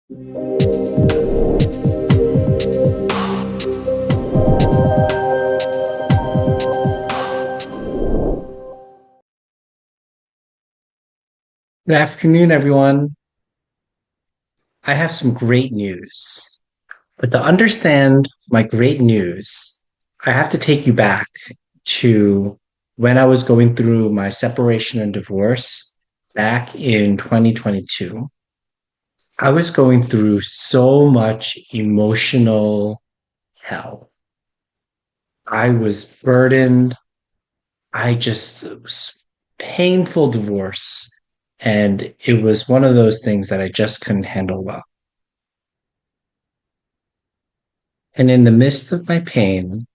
Good afternoon, everyone. I have some great news. But to understand my great news, I have to take you back to when I was going through my separation and divorce back in 2022. I was going through so much emotional hell. I was burdened. It was painful divorce. And it was one of those things that I just couldn't handle well. And in the midst of my pain,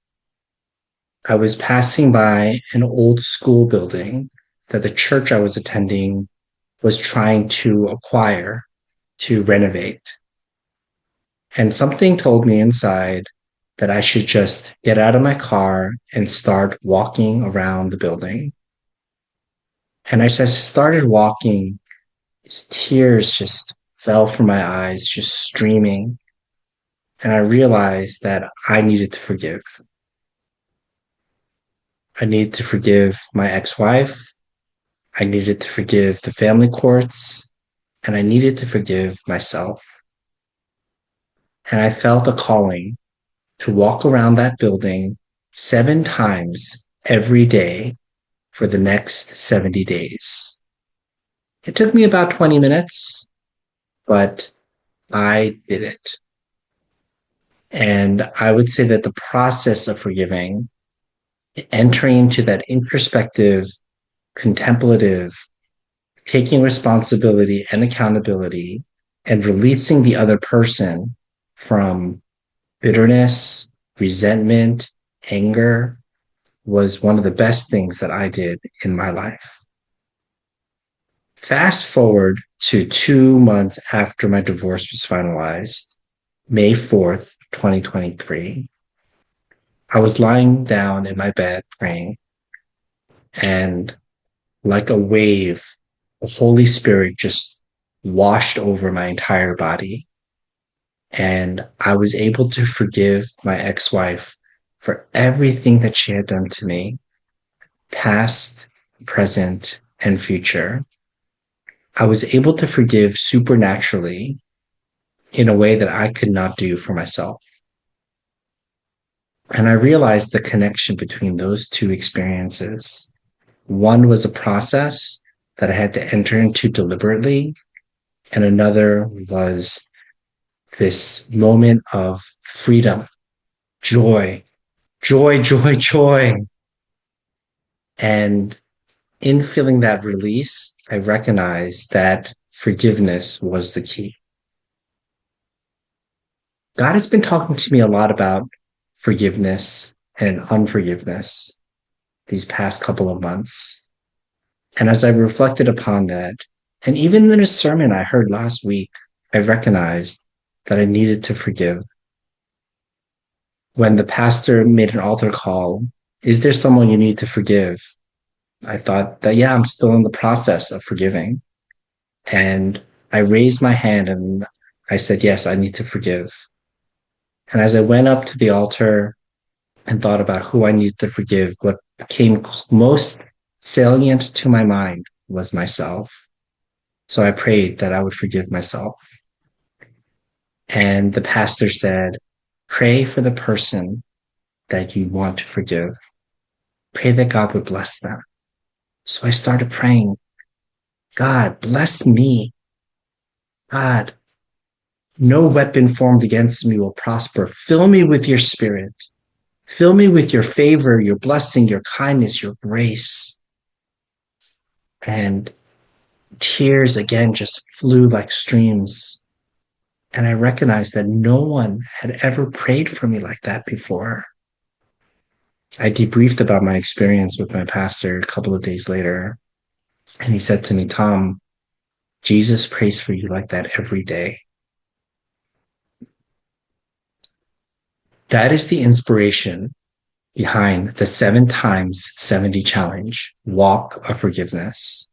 I was passing by an old school building that the church I was attending was trying to acquire to renovate. And something told me inside that I should just get out of my car and start walking around the building. And as I started walking, tears just fell from my eyes, just streaming. And I realized that I needed to forgive. I needed to forgive my ex-wife. I needed to forgive the family courts, and I needed to forgive myself. And I felt a calling to walk around that building 7 times every day for the next 70 days. It took me about 20 minutes, but I did it. And I would say that the process of forgiving, entering into that introspective, contemplative, taking responsibility and accountability and releasing the other person from bitterness, resentment, anger was one of the best things that I did in my life. Fast forward to 2 months after my divorce was finalized, May 4th, 2023. I was lying down in my bed praying, and like a wave, the Holy Spirit just washed over my entire body. And I was able to forgive my ex wife for everything that she had done to me, past, present, and future. I was able to forgive supernaturally in a way that I could not do for myself. And I realized the connection between those two experiences. One was a process that I had to enter into deliberately, and another was this moment of freedom, joy, joy, joy, joy. And in feeling that release, I recognized that forgiveness was the key. God has been talking to me a lot about forgiveness and unforgiveness these past couple of months. And as I reflected upon that, and even in a sermon I heard last week, I recognized that I needed to forgive. When the pastor made an altar call, is there someone you need to forgive? I thought that, yeah, I'm still in the process of forgiving. And I raised my hand and I said, yes, I need to forgive. And as I went up to the altar and thought about who I needed to forgive, what became most salient to my mind was myself. So I prayed that I would forgive myself. And the pastor said, pray for the person that you want to forgive. Pray that God would bless them. So I started praying, God, bless me. God, no weapon formed against me will prosper. Fill me with your spirit. Fill me with your favor, your blessing, your kindness, your grace. And tears again just flew like streams. And I recognized that no one had ever prayed for me like that before. I debriefed about my experience with my pastor a couple of days later. And he said to me, Tom, Jesus prays for you like that every day. That is the inspiration behind the 7 times 70 challenge, walk of forgiveness.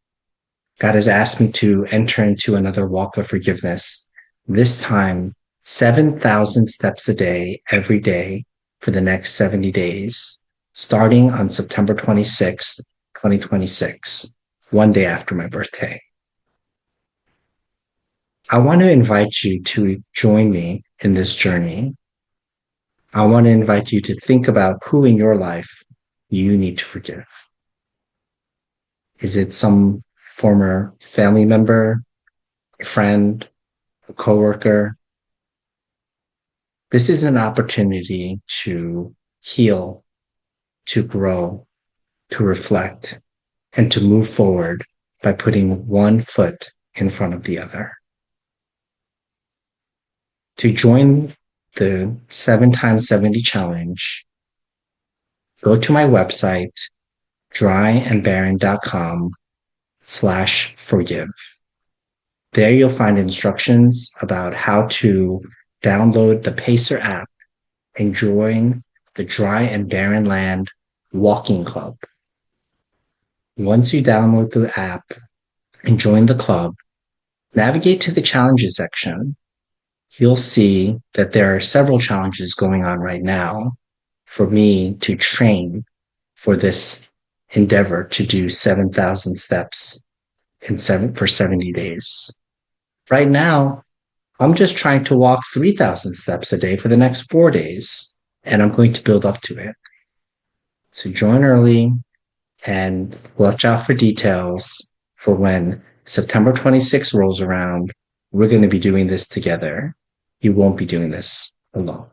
God has asked me to enter into another walk of forgiveness This time, 7,000 steps a day, every day for the next 70 days, starting on September 26th, 2026, one day after my birthday. I want to invite you to join me in this journey. I want to invite you to think about who in your life you need to forgive. Is it some former family member, a friend, a coworker? This is an opportunity to heal, to grow, to reflect, and to move forward by putting one foot in front of the other. To join the 7 times 70 challenge, go to my website, dryandbarren.com/forgive. There you'll find instructions about how to download the Pacer app and join the Dry and Barren Land Walking Club. Once you download the app and join the club, navigate to the challenges section. You'll see that there are several challenges going on right now for me to train for this endeavor to do 7,000 steps for 70 days. Right now, I'm just trying to walk 3,000 steps a day for the next 4 days, and I'm going to build up to it. So join early and watch out for details for when September 26th rolls around. We're going to be doing this together. You won't be doing this alone.